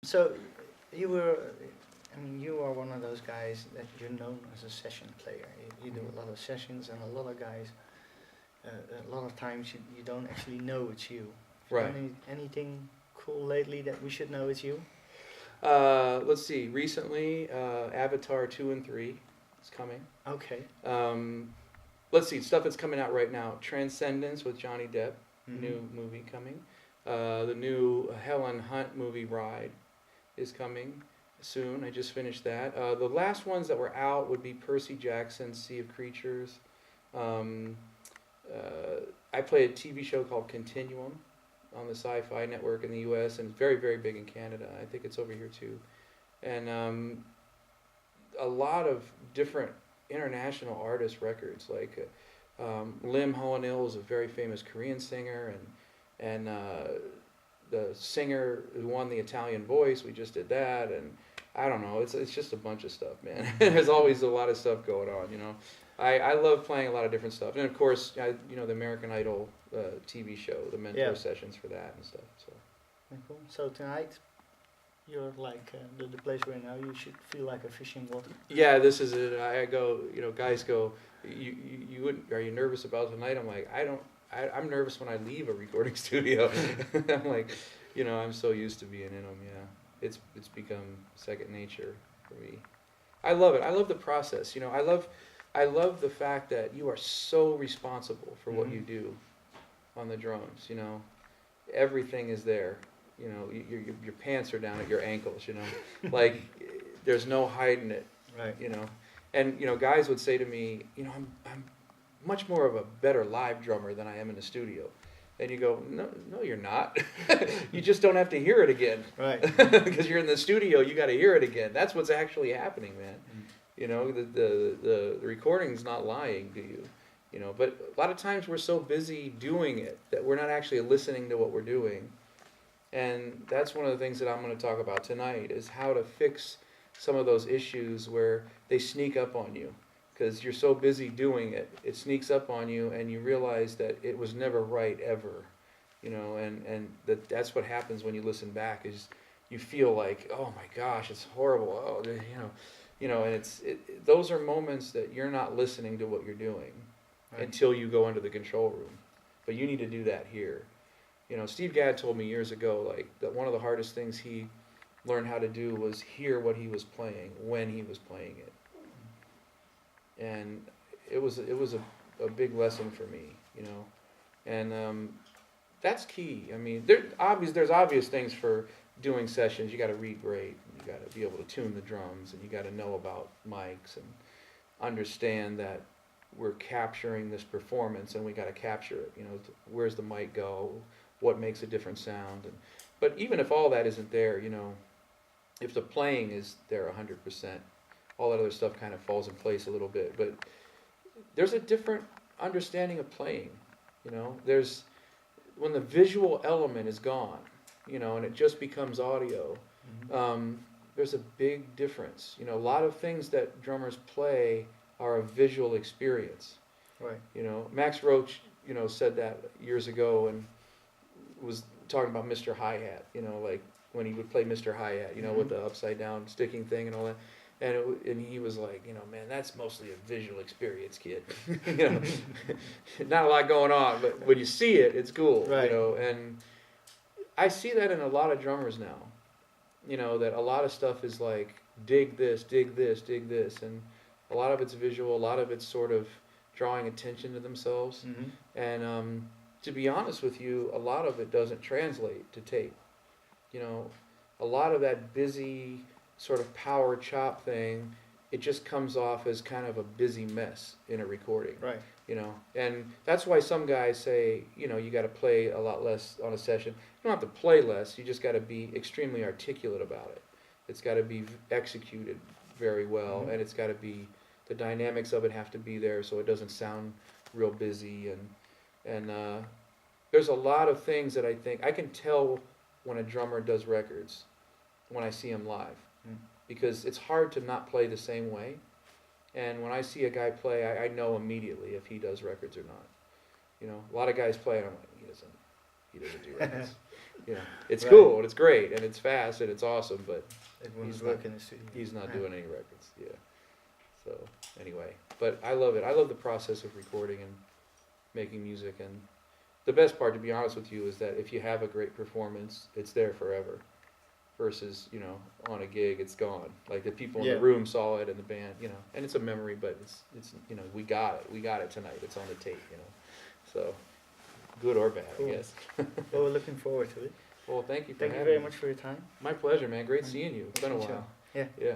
So you were, I mean, you are one of those guys that you're known as a session player. You do a lot of sessions, and a lot of guys, a lot of times you don't actually know it's you. Right. Anything cool lately that we should know it's you? Let's see. Recently, Avatar 2 and 3 is coming. Okay. Let's see. Stuff that's coming out right now. Transcendence with Johnny Depp. Mhm. New movie coming. The new Helen Hunt movie Ride is coming soon. I just finished that. The last ones that were out would be Percy Jackson's Sea of Creatures. I play a TV show called Continuum on the Sci-Fi Network in the U.S. and it's very, very big in Canada. I think it's over here too. And a lot of different international artist records, like Lim Hohenil is a very famous Korean singer, and the singer who won the Italian Voice, we just did that, and I don't know, it's just a bunch of stuff, man. There's always a lot of stuff going on, you know. I love playing a lot of different stuff, and of course, the American Idol TV show, the mentor sessions for that and stuff. So. Cool. So tonight, you're like the place where now you should feel like a fish in water. Yeah, this is it. I go, guys go, you wouldn't, are you nervous about tonight? I'm like, I'm nervous when I leave a recording studio. I'm like, I'm so used to being in them. Yeah, it's become second nature for me. I love it. I love the process. I love the fact that you are so responsible for what you do on the drums. Everything is there. Your pants are down at your ankles. Like there's no hiding it. Right. And guys would say to me, I'm much more of a better live drummer than I am in the studio. And you go, no, you're not. You just don't have to hear it again. Right. Because you're in the studio, you got to hear it again. That's what's actually happening, man. The recording's not lying to you. But a lot of times we're so busy doing it that we're not actually listening to what we're doing. And that's one of the things that I'm going to talk about tonight is how to fix some of those issues where they sneak up on you. Because you're so busy doing it, it sneaks up on you, and you realize that it was never right ever, and that's what happens when you listen back is you feel like, oh my gosh, it's horrible, and those are moments that you're not listening to what you're doing until you go into the control room, but you need to do that here. Steve Gadd told me years ago, like that one of the hardest things he learned how to do was hear what he was playing when he was playing it. And it was a big lesson for me, and that's key. I mean, there's obvious things for doing sessions. You got to read great, you got to be able to tune the drums, and you got to know about mics and understand that we're capturing this performance, and we got to capture it. Where's the mic go? What makes a different sound? But even if all that isn't there, if the playing is there 100%. All that other stuff kind of falls in place a little bit, but there's a different understanding of playing. There's when the visual element is gone, and it just becomes audio. There's a big difference. A lot of things that drummers play are a visual experience. Right. Max Roach, said that years ago and was talking about Mr. Hi-Hat. Like when he would play Mr. Hi-Hat, with the upside down sticking thing and all that. And he was like, man, that's mostly a visual experience, kid. Not a lot going on, but when you see it, it's cool. Right. And I see that in a lot of drummers now. That a lot of stuff is like, dig this, dig this, dig this. And a lot of it's visual, a lot of it's sort of drawing attention to themselves. And to be honest with you, a lot of it doesn't translate to tape. A lot of that busy sort of power chop thing, it just comes off as kind of a busy mess in a recording. Right. And that's why some guys say, you got to play a lot less on a session. You don't have to play less, you just got to be extremely articulate about it. It's got to be executed very well, and it's got to be, the dynamics of it have to be there so it doesn't sound real busy. And there's a lot of things that I think, I can tell when a drummer does records when I see him live. Because it's hard to not play the same way. And when I see a guy play, I know immediately if he does records or not. A lot of guys play and I'm like, He doesn't do records. You know, it's Right. cool and it's great and it's fast and it's awesome, but It won't He's work not- in the studio. he's not Yeah. doing any records. Yeah. So anyway, but I love it. I love the process of recording and making music. And the best part, to be honest with you, is that if you have a great performance, it's there forever. Versus, you know, on a gig, it's gone. Like the people in Yeah. the room saw it and the band, you know, and it's a memory, but it's you know, we got it tonight. It's on the tape, you know. So good or bad, Cool. I guess. Well, we're looking forward to it. Well, thank you for Thank you having very me. much for your time. My pleasure, man. Great And seeing you. It's been a Sure. while. Yeah. Yeah.